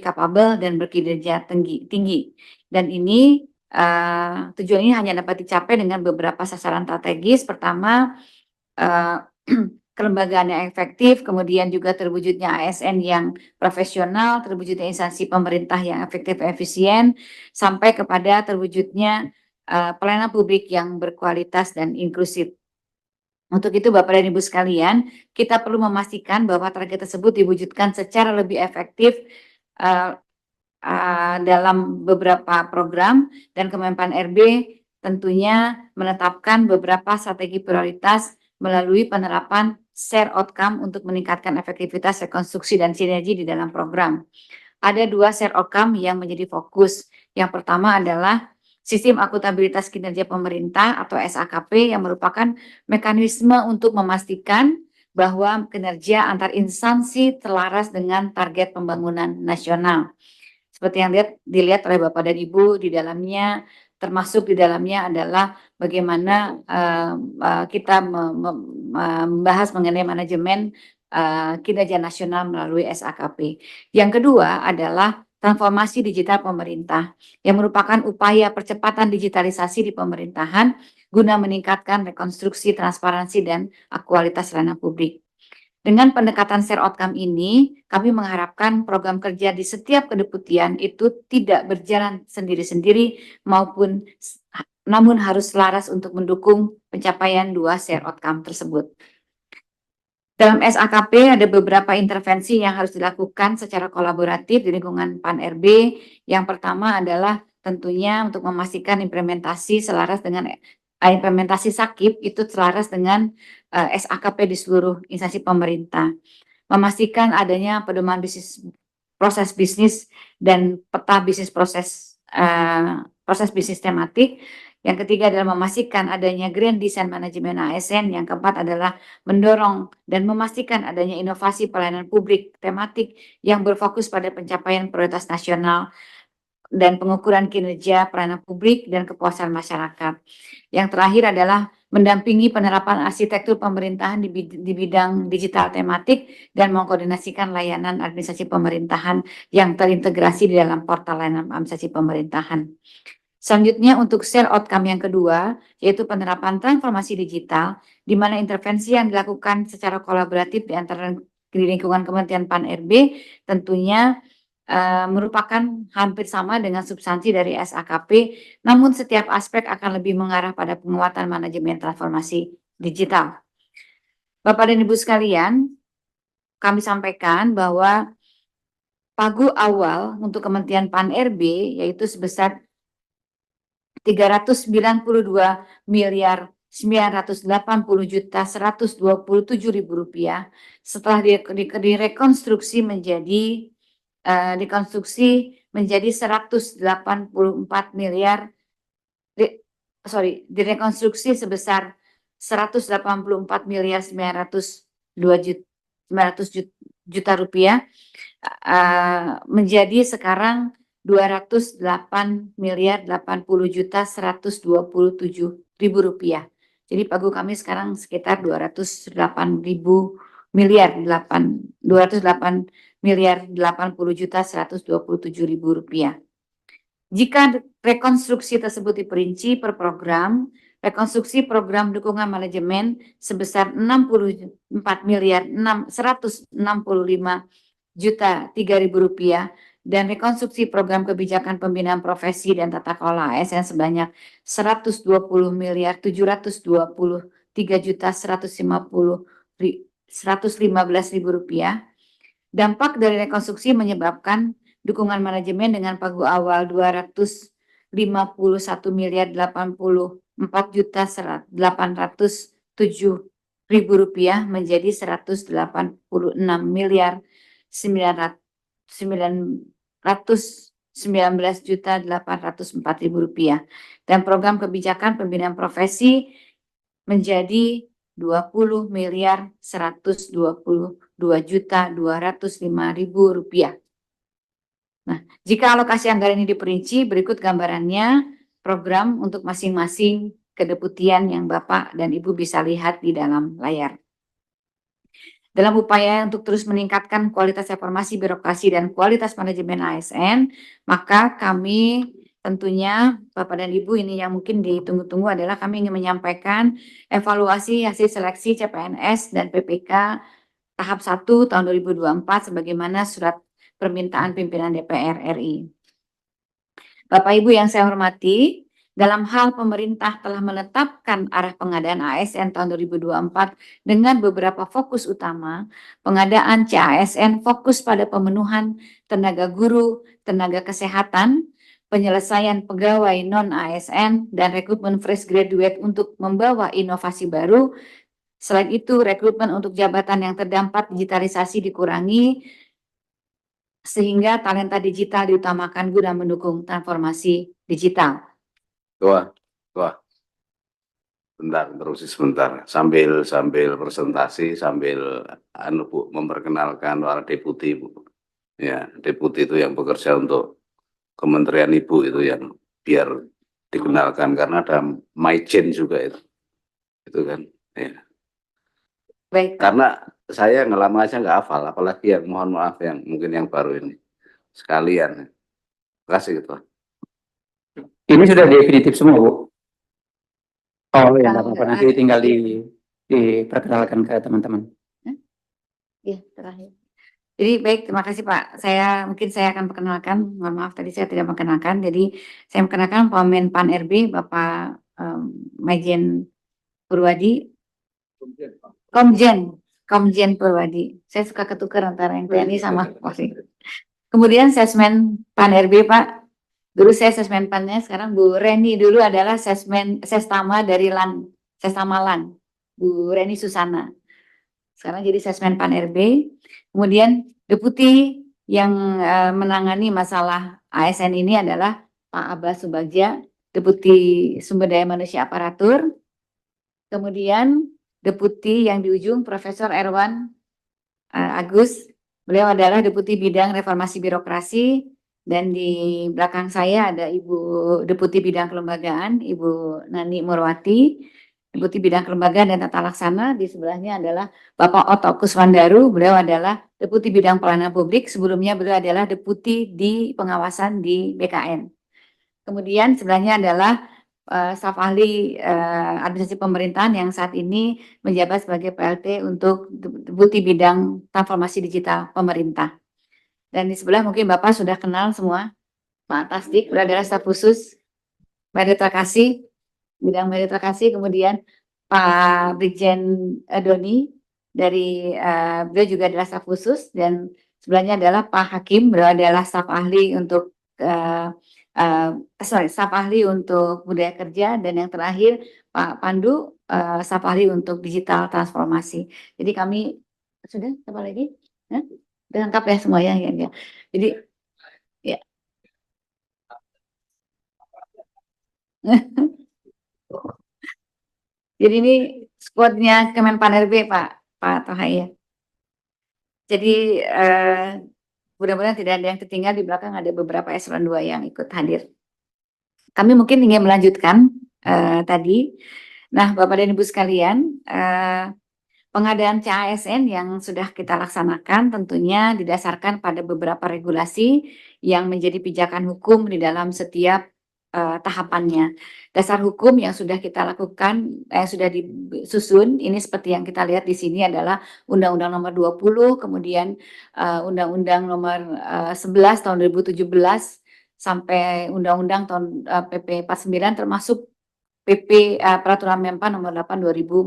kapabel dan berkinerja tinggi. Dan ini tujuan ini hanya dapat dicapai dengan beberapa sasaran strategis. Pertama, kelembagaan yang efektif, kemudian juga terwujudnya ASN yang profesional, terwujudnya instansi pemerintah yang efektif dan efisien, sampai kepada terwujudnya pelayanan publik yang berkualitas dan inklusif. Untuk itu Bapak dan Ibu sekalian, kita perlu memastikan bahwa target tersebut diwujudkan secara lebih efektif dalam beberapa program, dan Kemenpan RB tentunya menetapkan beberapa strategi prioritas melalui penerapan share outcome untuk meningkatkan efektivitas rekonstruksi dan sinergi di dalam program. Ada 2 share outcome yang menjadi fokus. Yang pertama adalah Sistem Akuntabilitas Kinerja Pemerintah atau SAKP, yang merupakan mekanisme untuk memastikan bahwa kinerja antar instansi selaras dengan target pembangunan nasional. Seperti yang dilihat oleh Bapak dan Ibu, di dalamnya termasuk di dalamnya adalah bagaimana kita membahas mengenai manajemen kinerja nasional melalui SAKP. Yang kedua adalah transformasi digital pemerintah, yang merupakan upaya percepatan digitalisasi di pemerintahan guna meningkatkan rekonstruksi, transparansi, dan akualitas layanan publik. Dengan pendekatan share outcome ini, kami mengharapkan program kerja di setiap kedeputian itu tidak berjalan sendiri-sendiri namun harus selaras untuk mendukung pencapaian 2 share outcome tersebut. Dalam SAKP ada beberapa intervensi yang harus dilakukan secara kolaboratif di lingkungan PAN RB. Yang pertama adalah tentunya untuk memastikan implementasi selaras dengan implementasi SAKIP itu selaras dengan SAKP di seluruh instansi pemerintah. Memastikan adanya pedoman proses bisnis dan peta bisnis proses bisnis tematik. Yang ketiga adalah memastikan adanya Grand Design Manajemen ASN. Yang keempat adalah mendorong dan memastikan adanya inovasi pelayanan publik tematik yang berfokus pada pencapaian prioritas nasional dan pengukuran kinerja pelayanan publik dan kepuasan masyarakat. Yang terakhir adalah mendampingi penerapan arsitektur pemerintahan di bidang digital tematik dan mengkoordinasikan layanan administrasi pemerintahan yang terintegrasi di dalam portal layanan administrasi pemerintahan. Selanjutnya untuk share outcome yang kedua, yaitu penerapan transformasi digital, di mana intervensi yang dilakukan secara kolaboratif di antara di lingkungan Kementerian PAN RB tentunya merupakan hampir sama dengan substansi dari SAKP, namun setiap aspek akan lebih mengarah pada penguatan manajemen transformasi digital. Bapak dan Ibu sekalian, kami sampaikan bahwa pagu awal untuk Kementerian PAN RB yaitu sebesar 392 miliar 980.127.000 rupiah setelah direkonstruksi menjadi 184 miliar direkonstruksi sebesar 184 miliar 902 juta rupiah menjadi sekarang 208 miliar 80.127.000 rupiah. Jadi pagu kami sekarang sekitar 208 miliar 80.127.000 rupiah. Jika rekonstruksi tersebut diperinci per program, rekonstruksi program dukungan manajemen sebesar 64 miliar 165.003.000 rupiah dan rekonstruksi program kebijakan pembinaan profesi dan tata kelola ASN sebanyak 120 miliar 723.115.000 rupiah. Dampak dari rekonstruksi menyebabkan dukungan manajemen dengan pagu awal 251 miliar 84.807.000 rupiah menjadi 186 miliar 919.804.000 rupiah dan program kebijakan pembinaan profesi menjadi 20 miliar 122.205.000 rupiah. Nah, jika alokasi anggaran ini diperinci, berikut gambarannya program untuk masing-masing kedeputian yang Bapak dan Ibu bisa lihat di dalam layar. Dalam upaya untuk terus meningkatkan kualitas reformasi birokrasi dan kualitas manajemen ASN, maka kami tentunya Bapak dan Ibu ini yang mungkin ditunggu-tunggu adalah kami ingin menyampaikan evaluasi hasil seleksi CPNS dan PPK tahap 1 tahun 2024 sebagaimana surat permintaan pimpinan DPR RI. Bapak Ibu yang saya hormati, dalam hal pemerintah telah menetapkan arah pengadaan ASN tahun 2024 dengan beberapa fokus utama. Pengadaan CASN fokus pada pemenuhan tenaga guru, tenaga kesehatan, penyelesaian pegawai non-ASN, dan rekrutmen fresh graduate untuk membawa inovasi baru. Selain itu, rekrutmen untuk jabatan yang terdampak digitalisasi dikurangi, sehingga talenta digital diutamakan guna mendukung transformasi digital. Wah, bentar, terusin sebentar. Sambil presentasi, sambil Bu, memperkenalkan para deputi, Bu. Ya, deputi itu yang bekerja untuk Kementerian Ibu itu yang biar dikenalkan karena ada MyGen juga itu kan. Ya. Baik. Karena saya ngelama aja nggak hafal, apalagi yang mohon maaf yang mungkin yang baru ini sekalian. Terima kasih gitu. Ini sudah definitif semua, Bu. Oh ya, nggak apa-apa. Nanti tinggal diperkenalkan ke teman-teman. Iya, terakhir. Jadi baik, terima kasih Pak. Mungkin saya akan perkenalkan. Mohon maaf tadi saya tidak memperkenalkan. Jadi saya memperkenalkan Pak Menpan RB, Bapak Majen Purwadi. Komjen Purwadi. Saya suka ketukar antara yang TNI sama Polri. Kemudian Sesmen Pan RB Pak. Dulu saya Sesmenpannya, sekarang Bu Reni dulu adalah Sestama dari Sestama LAN, Bu Reni Susana. Sekarang jadi Sesmenpan RB. Kemudian deputi yang menangani masalah ASN ini adalah Pak Abbas Subagja, Deputi Sumber Daya Manusia Aparatur. Kemudian deputi yang di ujung Profesor Erwan Agus, beliau adalah Deputi Bidang Reformasi Birokrasi. Dan di belakang saya ada Ibu Deputi Bidang Kelembagaan, Ibu Nani Murwati, Deputi Bidang Kelembagaan dan Tata Laksana. Di sebelahnya adalah Bapak Oto Kuswandaru, beliau adalah Deputi Bidang Pelayanan Publik. Sebelumnya beliau adalah Deputi di Pengawasan di BKN. Kemudian sebelahnya adalah staf ahli administrasi pemerintahan yang saat ini menjabat sebagai PLT untuk Deputi Bidang Transformasi Digital Pemerintah. Dan di sebelah mungkin Bapak sudah kenal semua, Pak Tasdik, beliau adalah staf khusus Meditra Kasih, bidang Meditra Kasih. Kemudian Pak Brigjen Doni, dari beliau juga adalah staf khusus. Dan sebelahnya adalah Pak Hakim, beliau adalah staf ahli untuk staf ahli untuk budaya kerja. Dan yang terakhir Pak Pandu, staf ahli untuk digital transformasi. Jadi kami sudah apa lagi? Udah lengkap ya semua ya. Jadi ya. Jadi ini squadnya Kemenpan RB Pak Toha ya. Jadi mudah-mudahan tidak ada yang tertinggal, di belakang ada beberapa eselon 2 yang ikut hadir. Kami mungkin ingin melanjutkan tadi. Nah, Bapak dan Ibu sekalian, pengadaan CASN yang sudah kita laksanakan tentunya didasarkan pada beberapa regulasi yang menjadi pijakan hukum di dalam setiap tahapannya. Dasar hukum yang sudah kita lakukan, yang sudah disusun, ini seperti yang kita lihat di sini adalah Undang-Undang Nomor 20, kemudian Undang-Undang Nomor 11 tahun 2017 sampai Undang-Undang tahun PP 49 termasuk PP Peraturan Menpan Nomor 8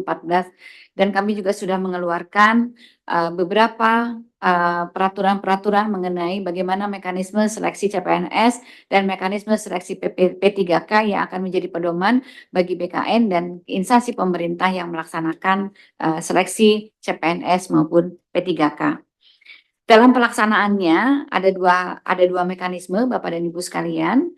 2014. Dan kami juga sudah mengeluarkan beberapa peraturan-peraturan mengenai bagaimana mekanisme seleksi CPNS dan mekanisme seleksi P3K yang akan menjadi pedoman bagi BKN dan instansi pemerintah yang melaksanakan seleksi CPNS maupun P3K. Dalam pelaksanaannya ada dua mekanisme Bapak dan Ibu sekalian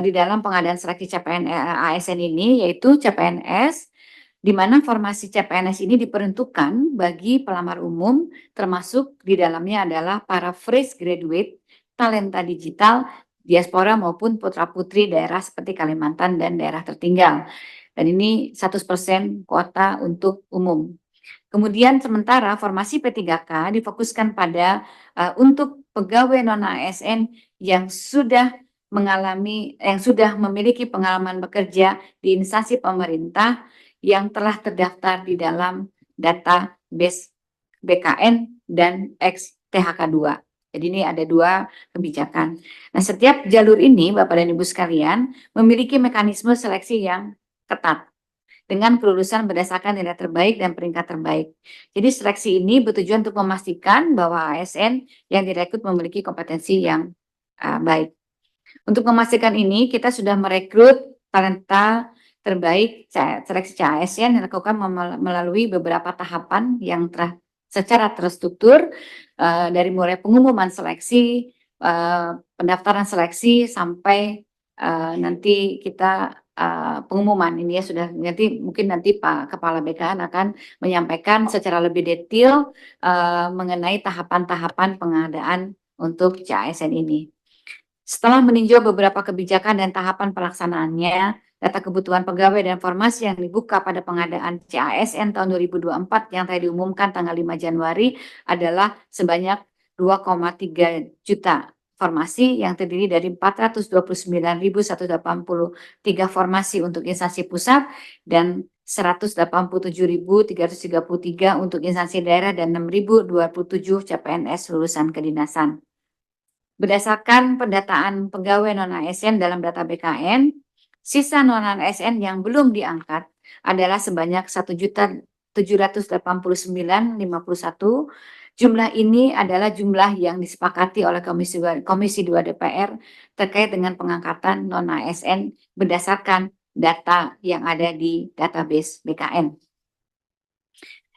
di dalam pengadaan seleksi ASN ini, yaitu CPNS, di mana formasi CPNS ini diperuntukkan bagi pelamar umum, termasuk di dalamnya adalah para fresh graduate, talenta digital, diaspora maupun putra-putri daerah seperti Kalimantan dan daerah tertinggal. Dan ini 100% kuota untuk umum. Kemudian sementara formasi P3K difokuskan pada untuk pegawai non-ASN yang sudah memiliki pengalaman bekerja di instansi pemerintah yang telah terdaftar di dalam database BKN dan ex-THK2. Jadi ini ada 2 kebijakan. Nah, setiap jalur ini Bapak dan Ibu sekalian memiliki mekanisme seleksi yang ketat dengan kelulusan berdasarkan nilai terbaik dan peringkat terbaik. Jadi seleksi ini bertujuan untuk memastikan bahwa ASN yang direkrut memiliki kompetensi yang baik. Untuk memastikan ini, kita sudah merekrut talenta terbaik seleksi ASN yang dilakukan melalui beberapa tahapan yang secara terstruktur, dari mulai pengumuman seleksi, pendaftaran seleksi sampai nanti kita pengumuman ini ya sudah mungkin nanti Pak Kepala BKN akan menyampaikan secara lebih detail mengenai tahapan-tahapan pengadaan untuk CASN ini. Setelah meninjau beberapa kebijakan dan tahapan pelaksanaannya, data kebutuhan pegawai dan formasi yang dibuka pada pengadaan CASN tahun 2024 yang tadi diumumkan tanggal 5 Januari adalah sebanyak 2,3 juta formasi yang terdiri dari 429.183 formasi untuk instansi pusat dan 187.333 untuk instansi daerah dan 6.027 CPNS lulusan kedinasan. Berdasarkan pendataan pegawai non-ASN dalam data BKN, sisa non-ASN yang belum diangkat adalah sebanyak 1.789.051. Jumlah ini adalah jumlah yang disepakati oleh Komisi 2 DPR terkait dengan pengangkatan non-ASN berdasarkan data yang ada di database BKN.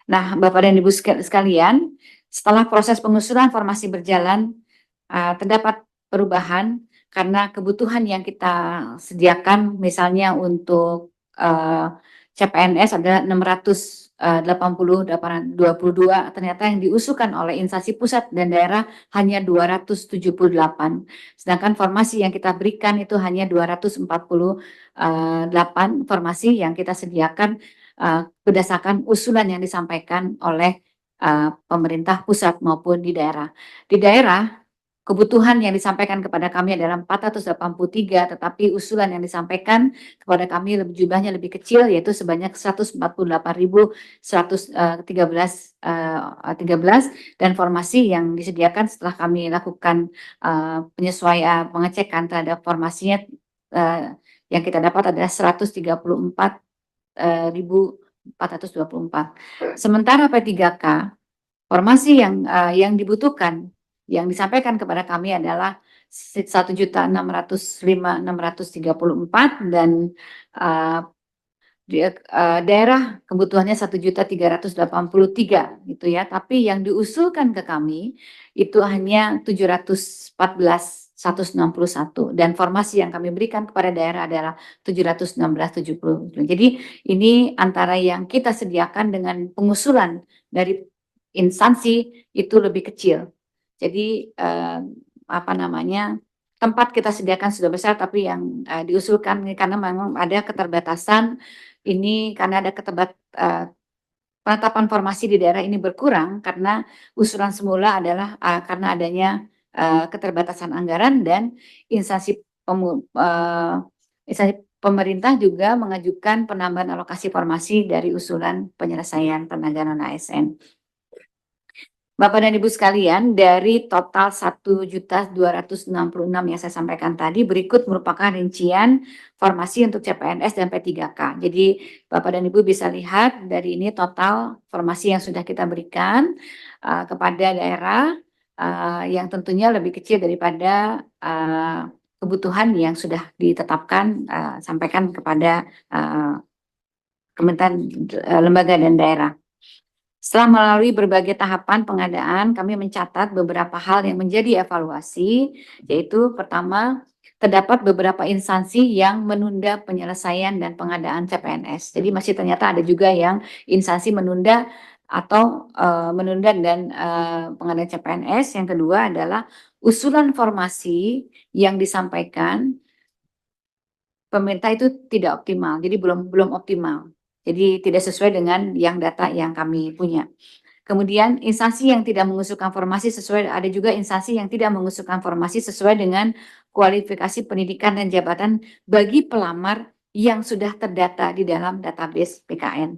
Nah, Bapak dan Ibu sekalian, setelah proses pengusulan formasi berjalan, terdapat perubahan karena kebutuhan yang kita sediakan misalnya untuk CPNS adalah 622, ternyata yang diusulkan oleh instansi pusat dan daerah hanya 278, sedangkan formasi yang kita berikan itu hanya 248 formasi yang kita sediakan berdasarkan usulan yang disampaikan oleh pemerintah pusat maupun di daerah. Di daerah kebutuhan yang disampaikan kepada kami adalah 483, tetapi usulan yang disampaikan kepada kami jumlahnya lebih kecil, yaitu sebanyak 148.113 dan formasi yang disediakan setelah kami lakukan penyesuaian pengecekan terhadap formasinya yang kita dapat adalah 134.424. Sementara P3K formasi yang dibutuhkan yang disampaikan kepada kami adalah 1.605.634 dan daerah kebutuhannya 1.383 gitu ya, tapi yang diusulkan ke kami itu hanya 714.161 dan formasi yang kami berikan kepada daerah adalah 716.70. Jadi ini antara yang kita sediakan dengan pengusulan dari instansi itu lebih kecil. Jadi tempat kita sediakan sudah besar, tapi yang diusulkan karena memang ada keterbatasan ini karena ada penetapan formasi di daerah ini berkurang karena usulan semula adalah karena adanya keterbatasan anggaran dan instansi pemerintah juga mengajukan penambahan alokasi formasi dari usulan penyelesaian tenaga non-ASN. Bapak dan Ibu sekalian, dari total 1.266 yang saya sampaikan tadi, berikut merupakan rincian formasi untuk CPNS dan P3K. Jadi Bapak dan Ibu bisa lihat dari ini total formasi yang sudah kita berikan kepada daerah yang tentunya lebih kecil daripada kebutuhan yang sudah ditetapkan sampaikan kepada Kementerian lembaga dan daerah. Setelah melalui berbagai tahapan pengadaan, kami mencatat beberapa hal yang menjadi evaluasi, yaitu pertama, terdapat beberapa instansi yang menunda penyelesaian dan pengadaan CPNS. Jadi masih ternyata ada juga yang instansi menunda atau menunda dan pengadaan CPNS. Yang kedua adalah usulan formasi yang disampaikan pemerintah itu tidak optimal, jadi belum optimal. Jadi tidak sesuai dengan yang data yang kami punya. Kemudian instansi yang tidak mengusulkan formasi ada juga instansi yang tidak mengusulkan formasi sesuai dengan kualifikasi pendidikan dan jabatan bagi pelamar yang sudah terdata di dalam database PKN.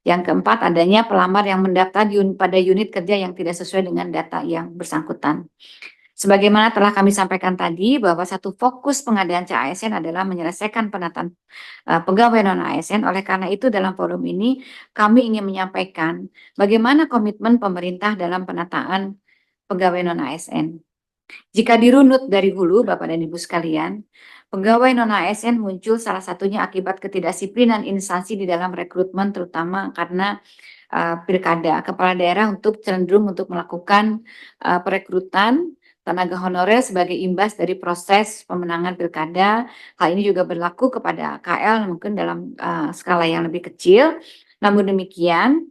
Yang keempat, adanya pelamar yang mendaftar pada unit kerja yang tidak sesuai dengan data yang bersangkutan. Sebagaimana telah kami sampaikan tadi, bahwa satu fokus pengadaan CASN adalah menyelesaikan penataan pegawai non-ASN. Oleh karena itu, dalam forum ini kami ingin menyampaikan bagaimana komitmen pemerintah dalam penataan pegawai non-ASN. Jika dirunut dari hulu, Bapak dan Ibu sekalian, pegawai non-ASN muncul salah satunya akibat ketidakdisiplinan instansi di dalam rekrutmen, terutama karena pilkada. Kepala daerah cenderung untuk melakukan perekrutan tenaga honorer sebagai imbas dari proses pemenangan pilkada. Hal ini juga berlaku kepada KL mungkin dalam skala yang lebih kecil. Namun demikian,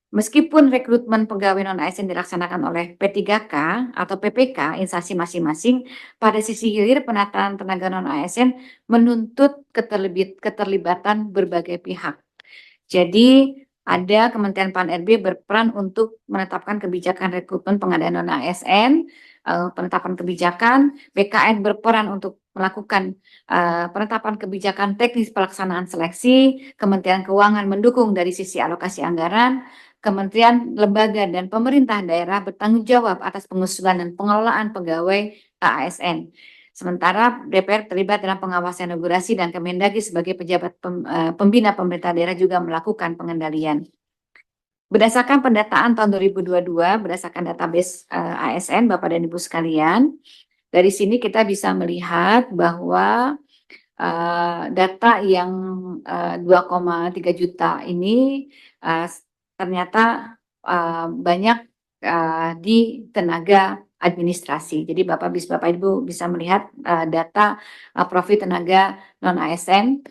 meskipun rekrutmen pegawai non-ASN dilaksanakan oleh P3K atau PPK instansi masing-masing, pada sisi hilir penataan tenaga non-ASN menuntut keterlibatan berbagai pihak. Jadi ada Kementerian PAN-RB berperan untuk menetapkan kebijakan rekrutmen pengadaan non-ASN, penetapan kebijakan, BKN berperan untuk melakukan penetapan kebijakan teknis pelaksanaan seleksi, Kementerian Keuangan mendukung dari sisi alokasi anggaran, Kementerian, lembaga, dan pemerintah daerah bertanggung jawab atas pengusulan dan pengelolaan pegawai ASN. Sementara DPR terlibat dalam pengawasan regulasi dan Kemendagri sebagai pejabat pembina pemerintah daerah juga melakukan pengendalian. Berdasarkan pendataan tahun 2022, berdasarkan database ASN, Bapak dan Ibu sekalian, dari sini kita bisa melihat bahwa data yang 2,3 juta ini ternyata banyak di tenaga administrasi. Jadi Bapak Ibu bisa melihat data profil tenaga non-ASN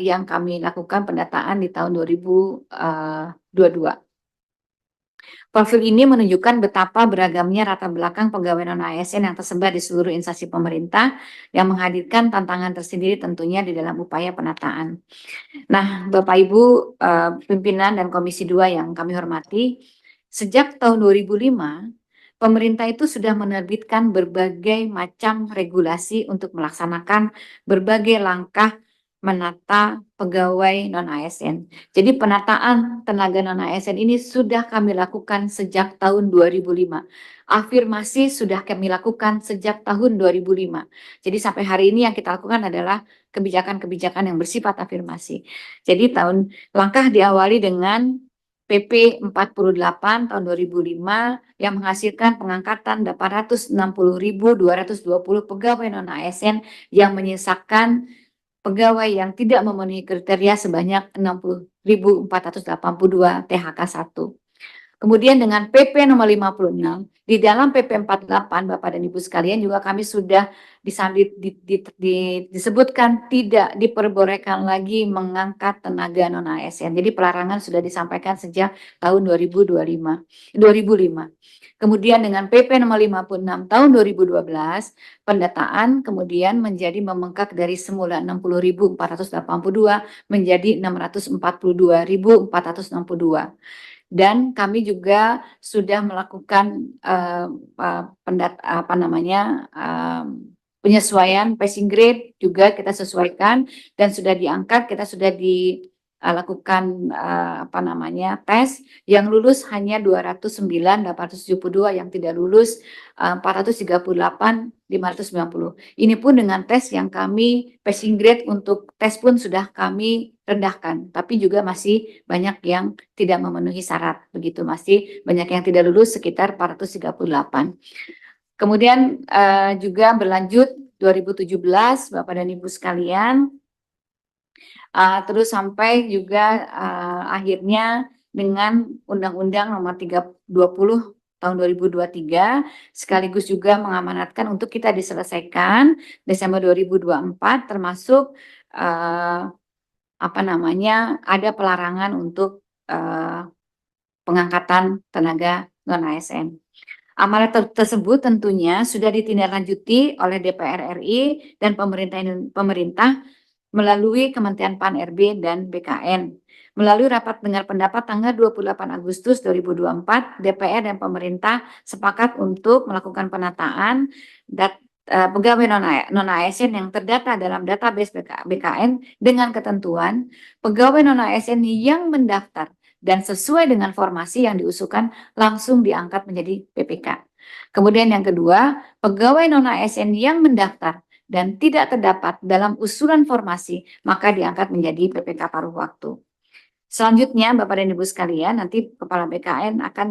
yang kami lakukan pendataan di tahun 2022. Profil ini menunjukkan betapa beragamnya latar belakang pegawai non-ASN yang tersebar di seluruh instansi pemerintah yang menghadirkan tantangan tersendiri tentunya di dalam upaya penataan. Nah, Bapak Ibu pimpinan dan Komisi 2 yang kami hormati, sejak tahun 2005 pemerintah itu sudah menerbitkan berbagai macam regulasi untuk melaksanakan berbagai langkah menata pegawai non-ASN. Jadi penataan tenaga non-ASN ini sudah kami lakukan sejak tahun 2005. Afirmasi sudah kami lakukan sejak tahun 2005. Jadi sampai hari ini yang kita lakukan adalah kebijakan-kebijakan yang bersifat afirmasi. Jadi langkah diawali dengan PP 48 tahun 2005 yang menghasilkan pengangkatan 860.220 pegawai non-ASN yang menyisakan pegawai yang tidak memenuhi kriteria sebanyak 60.482 THK 1. Kemudian dengan PP nomor 56, di dalam PP 48 Bapak dan Ibu sekalian juga kami sudah disebutkan tidak diperbolehkan lagi mengangkat tenaga non-ASN. Jadi pelarangan sudah disampaikan sejak tahun 2005. Kemudian dengan PP nomor 56 tahun 2012, pendataan kemudian menjadi membengkak dari semula 60.482 menjadi 642.462. Dan kami juga sudah melakukan penyesuaian passing grade juga kita sesuaikan dan sudah diangkat, kita sudah dilakukan tes yang lulus hanya 209.872, yang tidak lulus 438.590. Ini pun dengan tes yang kami passing grade untuk tes pun sudah kami rendahkan, tapi juga masih banyak yang tidak memenuhi syarat, begitu masih banyak yang tidak lulus sekitar 438. Kemudian juga berlanjut 2017 Bapak dan Ibu sekalian, terus sampai juga akhirnya dengan Undang-Undang Nomor 20 tahun 2023 sekaligus juga mengamanatkan untuk kita diselesaikan Desember 2024, termasuk ada pelarangan untuk pengangkatan tenaga non-ASN. Amanat tersebut tentunya sudah ditindaklanjuti oleh DPR RI dan pemerintah melalui Kementerian PAN-RB dan BKN. Melalui rapat dengar pendapat tanggal 28 Agustus 2024, DPR dan pemerintah sepakat untuk melakukan penataan pegawai non-ASN yang terdata dalam database BKN dengan ketentuan pegawai non-ASN yang mendaftar dan sesuai dengan formasi yang diusulkan langsung diangkat menjadi PPK. Kemudian yang kedua, pegawai non-ASN yang mendaftar dan tidak terdapat dalam usulan formasi maka diangkat menjadi PPK paruh waktu. Selanjutnya, Bapak dan Ibu sekalian, nanti Kepala BKN akan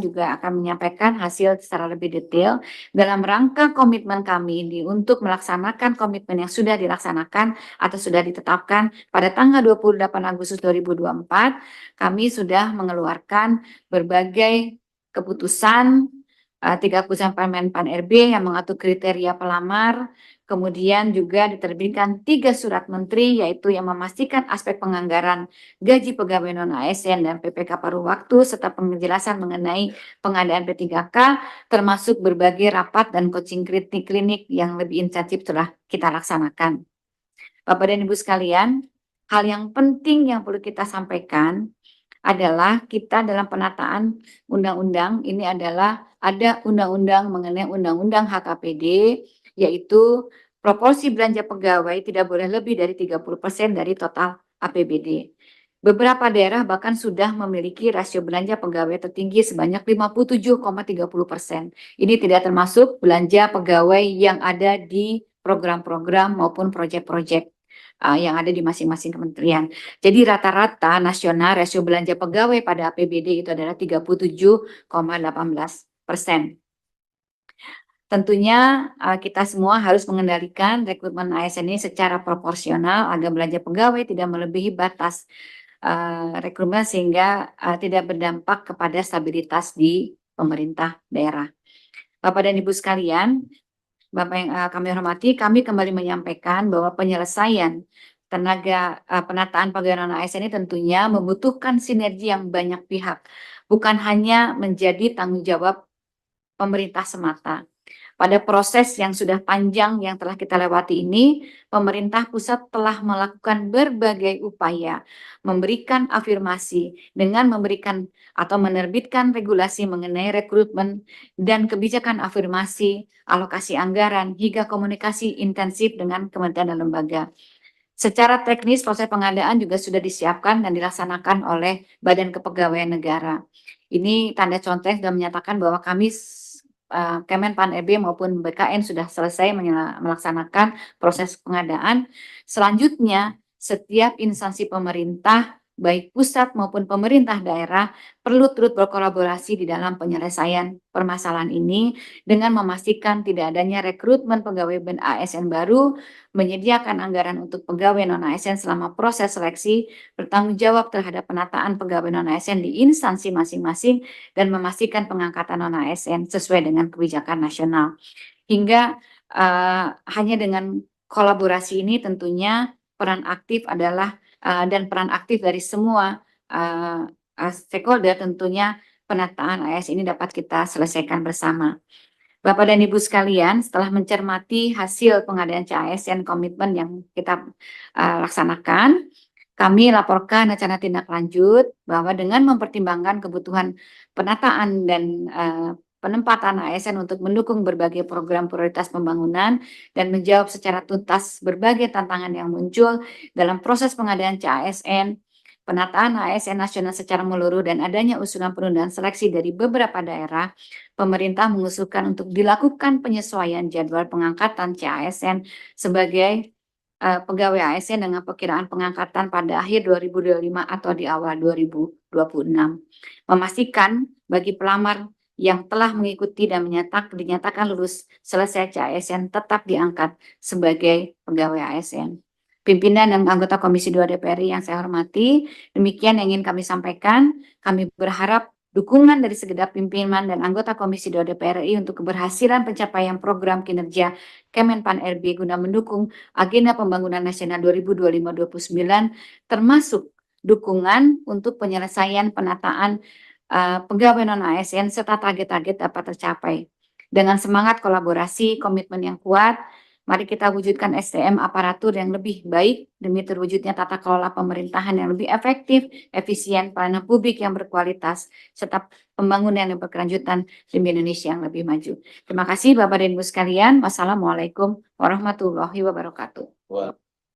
menyampaikan hasil secara lebih detail dalam rangka komitmen kami untuk melaksanakan komitmen yang sudah dilaksanakan atau sudah ditetapkan pada tanggal 28 Agustus 2024. Kami sudah mengeluarkan berbagai keputusan, 3 keputusan Menpan RB yang mengatur kriteria pelamar, kemudian juga diterbitkan 3 surat menteri, yaitu yang memastikan aspek penganggaran gaji pegawai non-ASN dan PPK paruh waktu, serta penjelasan mengenai pengadaan P3K, termasuk berbagai rapat dan coaching klinik yang lebih intensif telah kita laksanakan. Bapak dan Ibu sekalian, hal yang penting yang perlu kita sampaikan adalah kita dalam penataan undang-undang ini adalah ada undang-undang mengenai undang-undang HKPD, yaitu proporsi belanja pegawai tidak boleh lebih dari 30% dari total APBD. Beberapa daerah bahkan sudah memiliki rasio belanja pegawai tertinggi sebanyak 57,30%. Ini tidak termasuk belanja pegawai yang ada di program-program maupun proyek-proyek yang ada di masing-masing kementerian. Jadi rata-rata nasional rasio belanja pegawai pada APBD itu adalah 37,18%. Tentunya kita semua harus mengendalikan rekrutmen ASN ini secara proporsional agar belanja pegawai tidak melebihi batas rekrutmen sehingga tidak berdampak kepada stabilitas di pemerintah daerah. Bapak dan Ibu sekalian, Bapak yang kami hormati, kami kembali menyampaikan bahwa penyelesaian tenaga penataan pegawai non-ASN ini tentunya membutuhkan sinergi yang banyak pihak, bukan hanya menjadi tanggung jawab pemerintah semata. Pada proses yang sudah panjang yang telah kita lewati ini, pemerintah pusat telah melakukan berbagai upaya memberikan afirmasi dengan memberikan atau menerbitkan regulasi mengenai rekrutmen dan kebijakan afirmasi, alokasi anggaran, hingga komunikasi intensif dengan kementerian dan lembaga. Secara teknis, proses pengadaan juga sudah disiapkan dan dilaksanakan oleh Badan Kepegawaian Negara. Ini tanda contoh sudah menyatakan bahwa kami Kemenpan RB maupun BKN sudah selesai melaksanakan proses pengadaan. Selanjutnya, setiap instansi pemerintah, baik pusat maupun pemerintah daerah, perlu turut berkolaborasi di dalam penyelesaian permasalahan ini dengan memastikan tidak adanya rekrutmen pegawai ASN baru, menyediakan anggaran untuk pegawai non-ASN selama proses seleksi, bertanggung jawab terhadap penataan pegawai non-ASN di instansi masing-masing, dan memastikan pengangkatan non-ASN sesuai dengan kebijakan nasional. Hingga hanya dengan kolaborasi ini tentunya peran aktif adalah dan peran aktif dari semua stakeholder tentunya penataan ASN ini dapat kita selesaikan bersama. Bapak dan Ibu sekalian, setelah mencermati hasil pengadaan CASN komitmen yang kita laksanakan, kami laporkan rencana tindak lanjut bahwa dengan mempertimbangkan kebutuhan penataan dan penempatan ASN untuk mendukung berbagai program prioritas pembangunan dan menjawab secara tuntas berbagai tantangan yang muncul dalam proses pengadaan CASN, penataan ASN nasional secara menyeluruh, dan adanya usulan penundaan seleksi dari beberapa daerah, pemerintah mengusulkan untuk dilakukan penyesuaian jadwal pengangkatan CASN sebagai pegawai ASN dengan perkiraan pengangkatan pada akhir 2025 atau di awal 2026. Memastikan bagi pelamar yang telah mengikuti dan dinyatakan lulus selesai CASN tetap diangkat sebagai pegawai ASN. Pimpinan dan anggota Komisi 2 DPR yang saya hormati, demikian yang ingin kami sampaikan. Kami berharap dukungan dari segenap pimpinan dan anggota Komisi 2 DPR RI untuk keberhasilan pencapaian program kinerja Kemenpan RB guna mendukung agenda pembangunan nasional 2025-2029, termasuk dukungan untuk penyelesaian penataan pegawai non-ASN serta target-target dapat tercapai. Dengan semangat kolaborasi, komitmen yang kuat, Mari kita wujudkan SDM aparatur yang lebih baik demi terwujudnya tata kelola pemerintahan yang lebih efektif, efisien, pelayanan publik yang berkualitas, serta pembangunan yang berkelanjutan demi Indonesia yang lebih maju. Terima kasih Bapak dan Ibu sekalian. Wassalamualaikum warahmatullahi wabarakatuh.